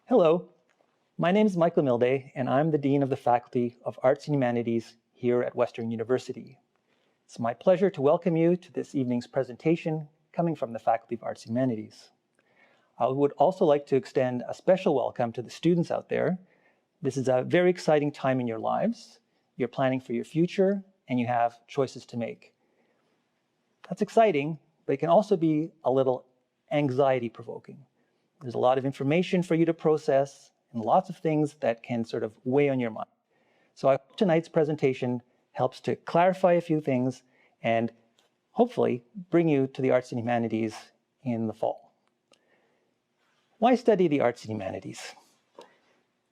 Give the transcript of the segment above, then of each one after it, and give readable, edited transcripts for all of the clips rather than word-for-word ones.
Hello, my name is Michael Milday, and I'm the Dean of the Faculty of Arts and Humanities here at Western University. It's my pleasure to welcome you to this evening's presentation coming from the Faculty of Arts and Humanities. I would also like to extend a special welcome to the students out there. This is a very exciting time in your lives. You're planning for your future, and you have choices to make. That's exciting, but it can also be a little anxiety-provoking. There's a lot of information for you to process and lots of things that can sort of weigh on your mind. So I hope tonight's presentation helps to clarify a few things and hopefully bring you to the arts and humanities in the fall. Why study the arts and humanities?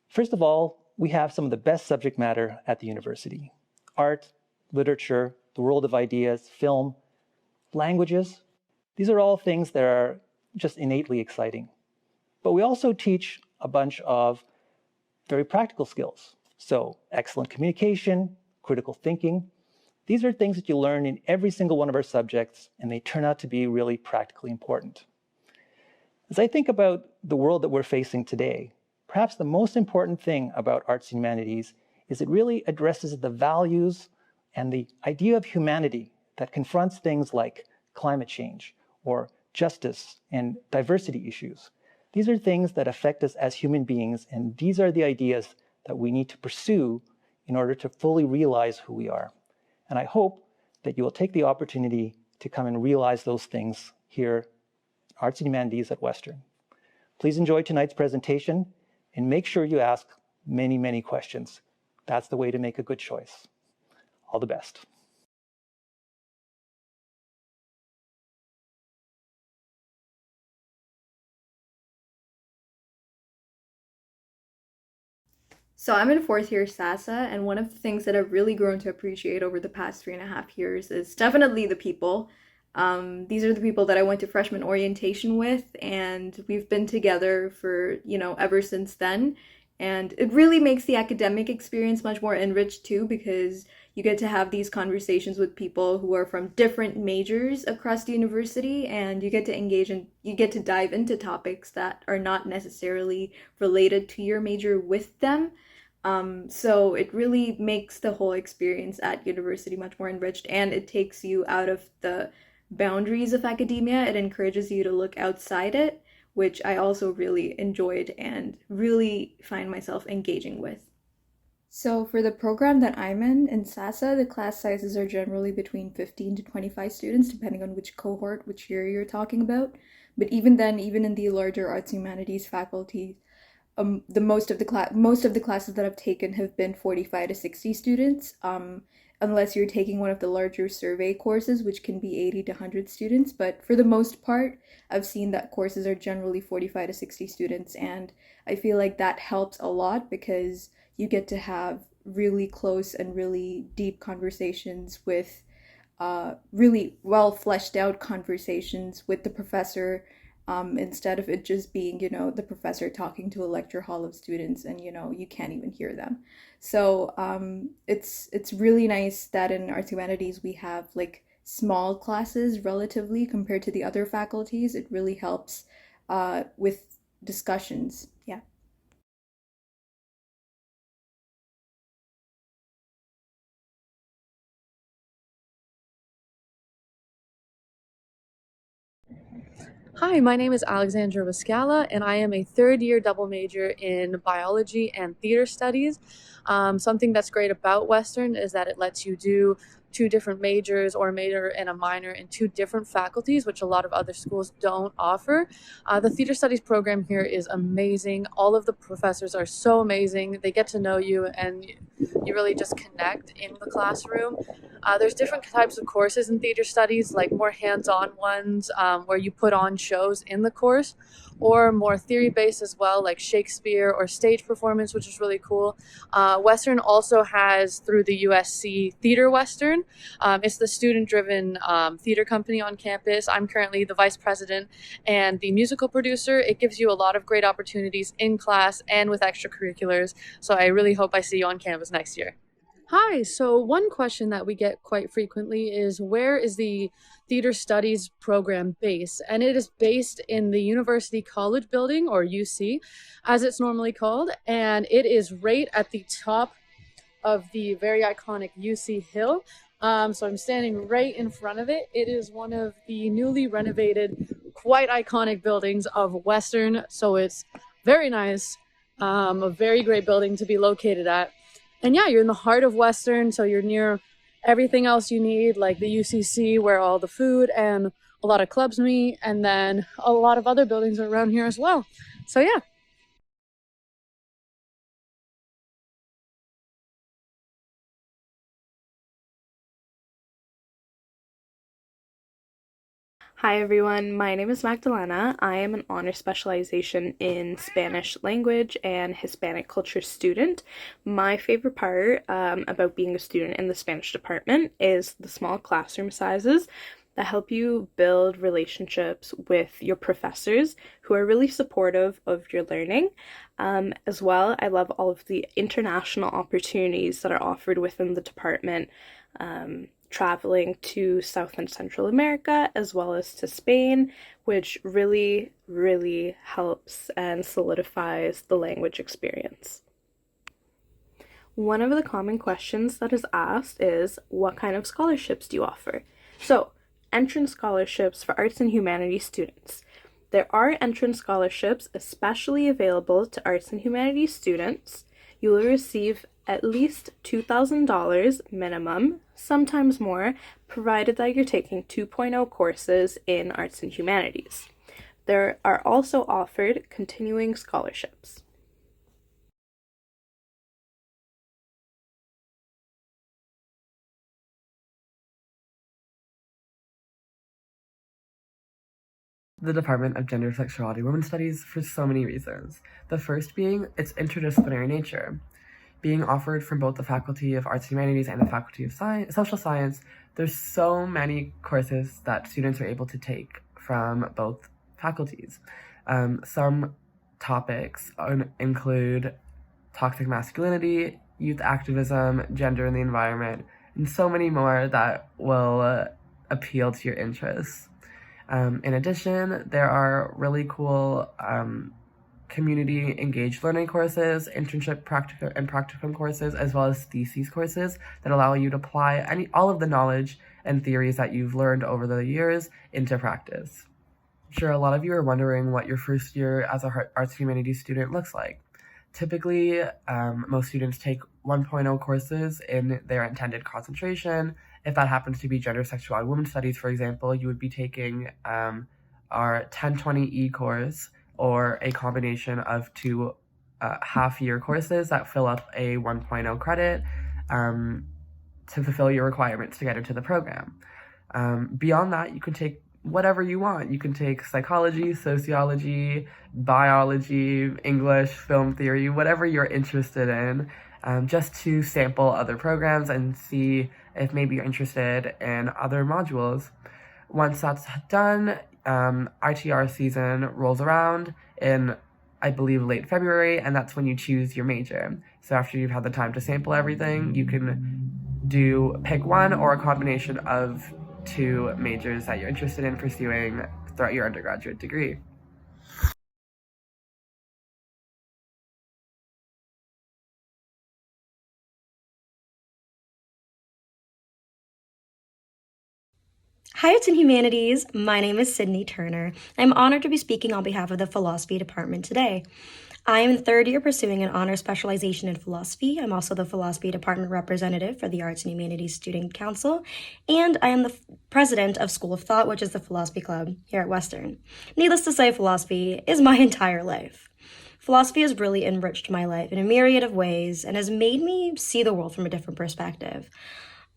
First of all, we have some of the best subject matter at the university. Art, literature, the world of ideas, film, languages. These are all things that are just innately exciting. But we also teach a bunch of very practical skills. So excellent communication, critical thinking. These are things that you learn in every single one of our subjects, and they turn out to be really practically important. As I think about the world that we're facing today, perhaps the most important thing about arts and humanities is it really addresses the values and the idea of humanity that confronts things like climate change or justice and diversity issues. These are things that affect us as human beings, and these are the ideas that we need to pursue in order to fully realize who we are. And I hope that you will take the opportunity to come and realize those things here at Arts and Humanities at Western. Please enjoy tonight's presentation and make sure you ask many, many questions. That's the way to make a good choice. All the best. So I'm in fourth year SASA, and one of the things that I've really grown to appreciate over the past 3.5 years is definitely the people. These are the people that I went to freshman orientation with, and we've been together for, ever since then. And it really makes the academic experience much more enriched too, because you get to have these conversations with people who are from different majors across the university, and you get to engage and you get to dive into topics that are not necessarily related to your major with them. So it really makes the whole experience at university much more enriched, and it takes you out of the boundaries of academia. It encourages you to look outside it, which I also really enjoyed and really find myself engaging with. So for the program that I'm in SASA, the class sizes are generally between 15 to 25 students, depending on which cohort, which year you're talking about. But even then, even in the larger arts and humanities faculty, the most of the classes that I've taken have been 45 to 60 students, unless you're taking one of the larger survey courses, which can be 80 to 100 students. But for the most part, I've seen that courses are generally 45 to 60 students, and I feel like that helps a lot because you get to have really close and really deep conversations with really well fleshed out conversations with the professor, instead of it just being, the professor talking to a lecture hall of students and, you can't even hear them. So it's really nice that in Arts Humanities we have like small classes relatively compared to the other faculties. It really helps with discussions. Yeah. Hi, my name is Alexandra Wascala, and I am a third year double major in biology and theater studies. Something that's great about Western is that it lets you do two different majors or a major and a minor in two different faculties, which a lot of other schools don't offer. The theater studies program here is amazing. All of the professors are so amazing. They get to know you, and you really just connect in the classroom. There's different types of courses in theater studies, like more hands-on ones where you put on shows in the course, or more theory-based as well, like Shakespeare or stage performance, which is really cool. Western also has, through the USC Theater Western, it's the student-driven theater company on campus. I'm currently the vice president and the musical producer. It gives you a lot of great opportunities in class and with extracurriculars, so I really hope I see you on campus next year. Hi, so one question that we get quite frequently is where is the theater studies program based? And it is based in the University College Building, or UC, as it's normally called, and it is right at the top of the very iconic UC Hill. So I'm standing right in front of it. It is one of the newly renovated, quite iconic buildings of Western. So it's very nice, a very great building to be located at. And yeah, you're in the heart of Western, so you're near everything else you need, like the UCC, where all the food and a lot of clubs meet, and then a lot of other buildings are around here as well. So yeah. Hi everyone, my name is Magdalena. I am an honor specialization in Spanish language and Hispanic culture student. My favorite part about being a student in the Spanish department is the small classroom sizes that help you build relationships with your professors who are really supportive of your learning. As well, I love all of the international opportunities that are offered within the department. Traveling to South and Central America as well as to Spain, which really, really helps and solidifies the language experience. One of the common questions that is asked is, what kind of scholarships do you offer? So, entrance scholarships for arts and humanities students. There are entrance scholarships especially available to arts and humanities students. You will receive at least $2,000 minimum, sometimes more, provided that you're taking 2.0 courses in arts and humanities. There are also offered continuing scholarships. The Department of Gender, Sexuality, Women's Studies for so many reasons. The first being its interdisciplinary nature. Being offered from both the Faculty of Arts and Humanities and the Faculty of Social Science, there's so many courses that students are able to take from both faculties. Some topics include toxic masculinity, youth activism, gender and the environment, and so many more that will appeal to your interests. In addition, there are really cool community engaged learning courses, internship and practicum courses, as well as theses courses that allow you to apply all of the knowledge and theories that you've learned over the years into practice. I'm sure a lot of you are wondering what your first year as a arts and humanities student looks like. Typically, most students take 1.0 courses in their intended concentration. If that happens to be gender, sexuality, women's studies, for example, you would be taking our 1020E course, or a combination of two half-year courses that fill up a 1.0 credit to fulfill your requirements to get into the program. Beyond that, you can take whatever you want. You can take psychology, sociology, biology, English, film theory, whatever you're interested in, just to sample other programs and see if maybe you're interested in other modules. Once that's done, ITR season rolls around in, I believe, late February, and that's when you choose your major. So after you've had the time to sample everything, you can pick one or a combination of two majors that you're interested in pursuing throughout your undergraduate degree. Hi, Arts and Humanities. My name is Sydney Turner. I'm honored to be speaking on behalf of the Philosophy Department today. I am in third year pursuing an honor specialization in philosophy. I'm also the Philosophy Department representative for the Arts and Humanities Student Council, and I am the president of School of Thought, which is the philosophy club here at Western. Needless to say, philosophy is my entire life. Philosophy has really enriched my life in a myriad of ways and has made me see the world from a different perspective.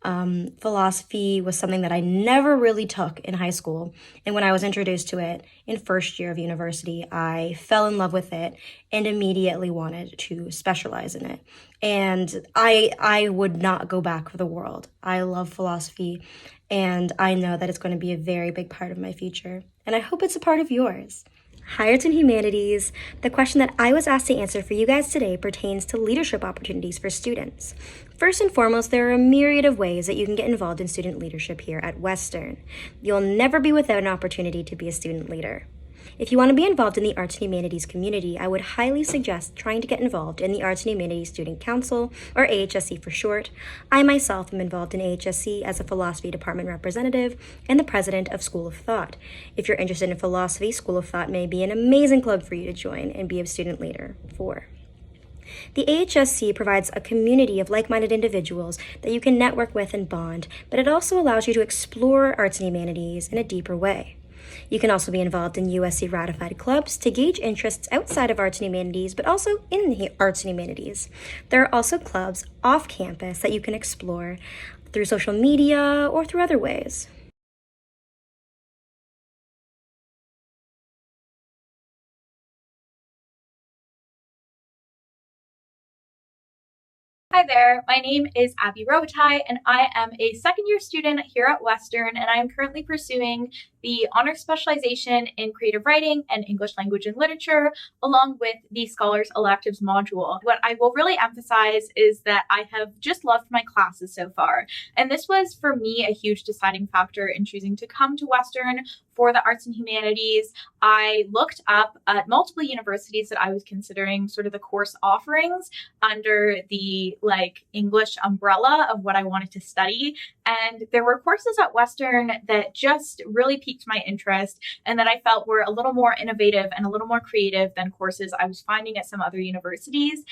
Philosophy was something that I never really took in high school. And when I was introduced to it in first year of university, I fell in love with it and immediately wanted to specialize in it. And I would not go back for the world. I love philosophy, and I know that it's going to be a very big part of my future. And I hope it's a part of yours. Hi, Arts and Humanities. The question that I was asked to answer for you guys today pertains to leadership opportunities for students. First and foremost, there are a myriad of ways that you can get involved in student leadership here at Western. You'll never be without an opportunity to be a student leader. If you want to be involved in the Arts and Humanities community, I would highly suggest trying to get involved in the Arts and Humanities Student Council, or AHSC for short. I myself am involved in AHSC as a philosophy department representative and the president of School of Thought. If you're interested in philosophy, School of Thought may be an amazing club for you to join and be a student leader for. The AHSC provides a community of like-minded individuals that you can network with and bond, but it also allows you to explore arts and humanities in a deeper way. You can also be involved in USC ratified clubs to gauge interests outside of arts and humanities, but also in the arts and humanities. There are also clubs off campus that you can explore through social media or through other ways. Hi there, my name is Abby Robitaille, and I am a second year student here at Western, and I am currently pursuing the honor specialization in creative writing and English language and literature, along with the Scholars Electives module. What I will really emphasize is that I have just loved my classes so far, and this was for me a huge deciding factor in choosing to come to Western for the arts and humanities. I looked up at multiple universities that I was considering sort of the course offerings under the English umbrella of what I wanted to study. And there were courses at Western that just really piqued my interest and that I felt were a little more innovative and a little more creative than courses I was finding at some other universities.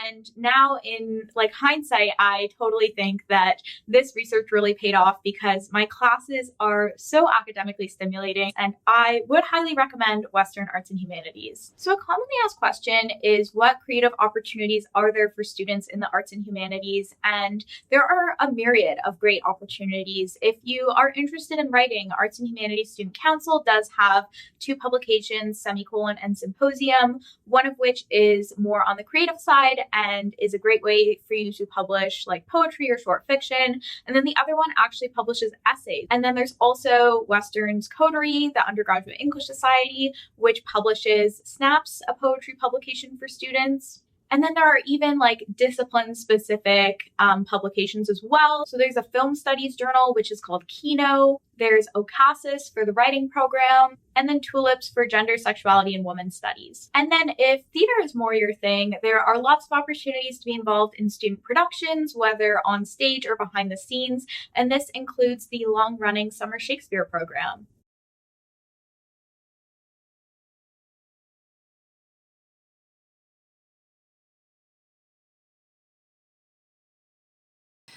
And now in hindsight, I totally think that this research really paid off because my classes are so academically stimulating, and I would highly recommend Western Arts and Humanities. So a commonly asked question is, what creative opportunities are there for students in the arts and humanities? And there are a myriad of great opportunities. If you are interested in writing, Arts and Humanities Student Council does have 2 publications, Semicolon and Symposium, one of which is more on the creative side and is a great way for you to publish poetry or short fiction. And then the other one actually publishes essays. And then there's also Western's Coterie, the Undergraduate English Society, which publishes Snaps, a poetry publication for students. And then there are even discipline-specific publications as well. So there's a film studies journal, which is called Kino. There's OCASIS for the writing program, and then Tulips for gender, sexuality, and women's studies. And then if theater is more your thing, there are lots of opportunities to be involved in student productions, whether on stage or behind the scenes. And this includes the long-running Summer Shakespeare program.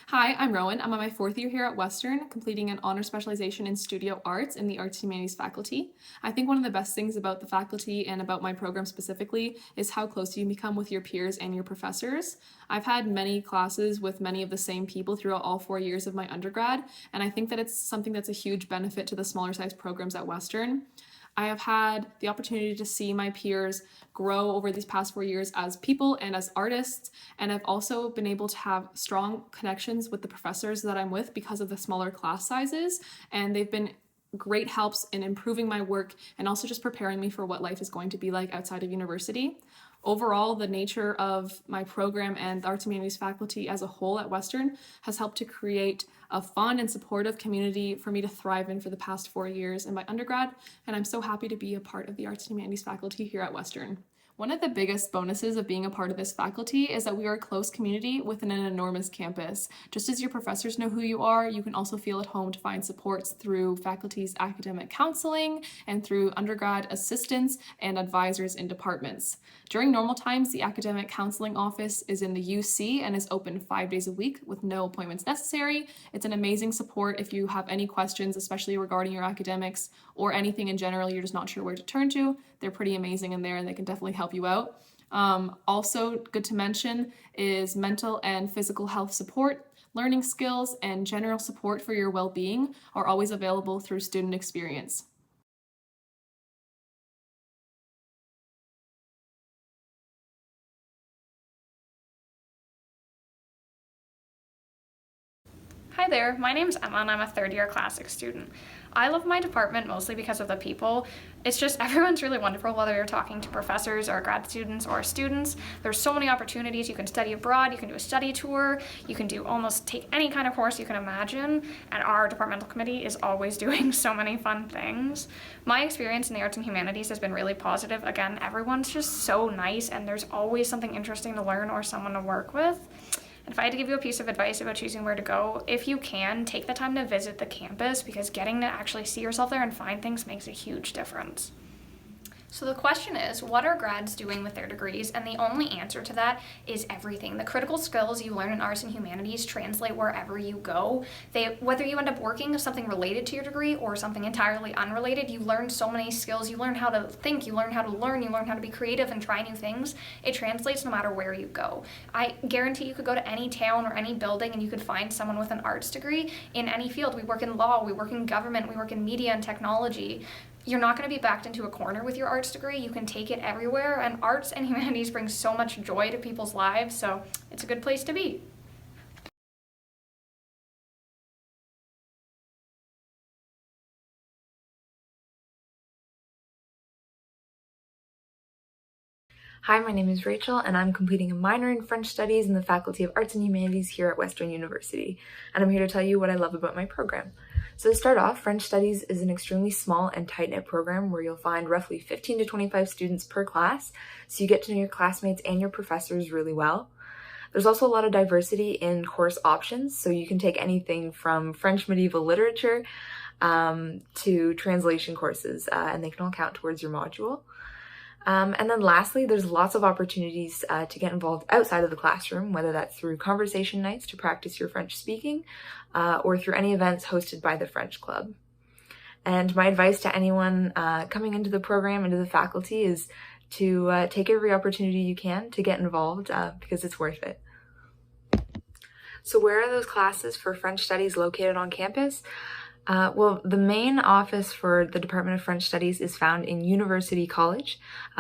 Hi, I'm Rowan. I'm on my 4th year here at Western, completing an honor specialization in studio arts in the Arts Humanities faculty. I think one of the best things about the faculty and about my program specifically is how close you become with your peers and your professors. I've had many classes with many of the same people throughout all 4 years of my undergrad, and I think that it's something that's a huge benefit to the smaller size programs at Western. I have had the opportunity to see my peers grow over these past 4 years as people and as artists, and I've also been able to have strong connections with the professors that I'm with because of the smaller class sizes, and they've been great helps in improving my work and also just preparing me for what life is going to be like outside of university. Overall, the nature of my program and the Arts and Humanities faculty as a whole at Western has helped to create a fun and supportive community for me to thrive in for the past 4 years in my undergrad, and I'm so happy to be a part of the Arts and Humanities faculty here at Western. One of the biggest bonuses of being a part of this faculty is that we are a close community within an enormous campus. Just as your professors know who you are, you can also feel at home to find supports through faculty's academic counseling and through undergrad assistants and advisors in departments. During normal times, the academic counseling office is in the UC and is open 5 days a week with no appointments necessary. It's an amazing support if you have any questions, especially regarding your academics or anything in general you're just not sure where to turn to. They're pretty amazing in there and they can definitely help you out. Also good to mention is mental and physical health support, learning skills, and general support for your well-being are always available through student experience. Hi there, my name's Emma and I'm a third year classics student. I love my department mostly because of the people. It's just everyone's really wonderful, whether you're talking to professors or grad students or students. There's so many opportunities. You can study abroad, you can do a study tour, you can do almost take any kind of course you can imagine, and our departmental committee is always doing so many fun things. My experience in the arts and humanities has been really positive. Again, everyone's just so nice and there's always something interesting to learn or someone to work with. And if I had to give you a piece of advice about choosing where to go, if you can, take the time to visit the campus because getting to actually see yourself there and find things makes a huge difference. So the question is, what are grads doing with their degrees? And the only answer to that is everything. The critical skills you learn in arts and humanities translate whether you go. Whether you end up working something related to your degree or something entirely unrelated, you learn so many skills. You learn how to think, you learn how to learn, you learn how to be creative and try new things. It translates no matter where you go. I guarantee you could go to any town or any building and you could find someone with an arts degree in any field. We work in law, we work in government, we work in media and technology. You're not going to be backed into a corner with your arts degree. You can take it everywhere, and arts and humanities bring so much joy to people's lives, so it's a good place to be. Hi, my name is Rachel, and I'm completing a minor in French Studies in the Faculty of Arts and Humanities here at Western University, and I'm here to tell you what I love about my program. So to start off, French Studies is an extremely small and tight-knit program where you'll find roughly 15 to 25 students per class, so you get to know your classmates and your professors really well. There's also a lot of diversity in course options, so you can take anything from French medieval literature to translation courses, and they can all count towards your module. And then lastly, there's lots of opportunities to get involved outside of the classroom, whether that's through conversation nights to practice your French speaking, or through any events hosted by the French Club. And my advice to anyone coming into the program, into the faculty, is to take every opportunity you can to get involved because it's worth it. So where are those classes for French Studies located on campus? Well, the main office for the Department of French Studies is found in University College,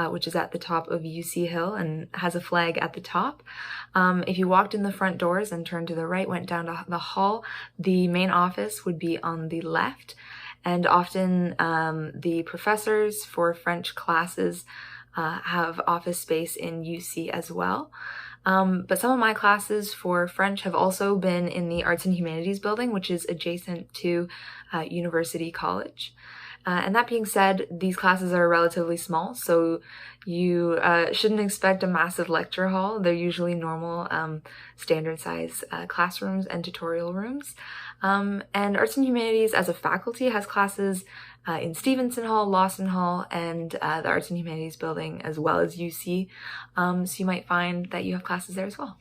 which is at the top of UC Hill and has a flag at the top. If you walked in the front doors and turned to the right, went down to the hall, the main office would be on the left. And often the professors for French classes have office space in UC as well. But some of my classes for French have also been in the Arts and Humanities building, which is adjacent to University College. And that being said, these classes are relatively small, so you shouldn't expect a massive lecture hall. They're usually normal standard size classrooms and tutorial rooms. And Arts and Humanities as a faculty has classes in Stevenson Hall, Lawson Hall, and the Arts and Humanities building, as well as UC. So you might find that you have classes there as well.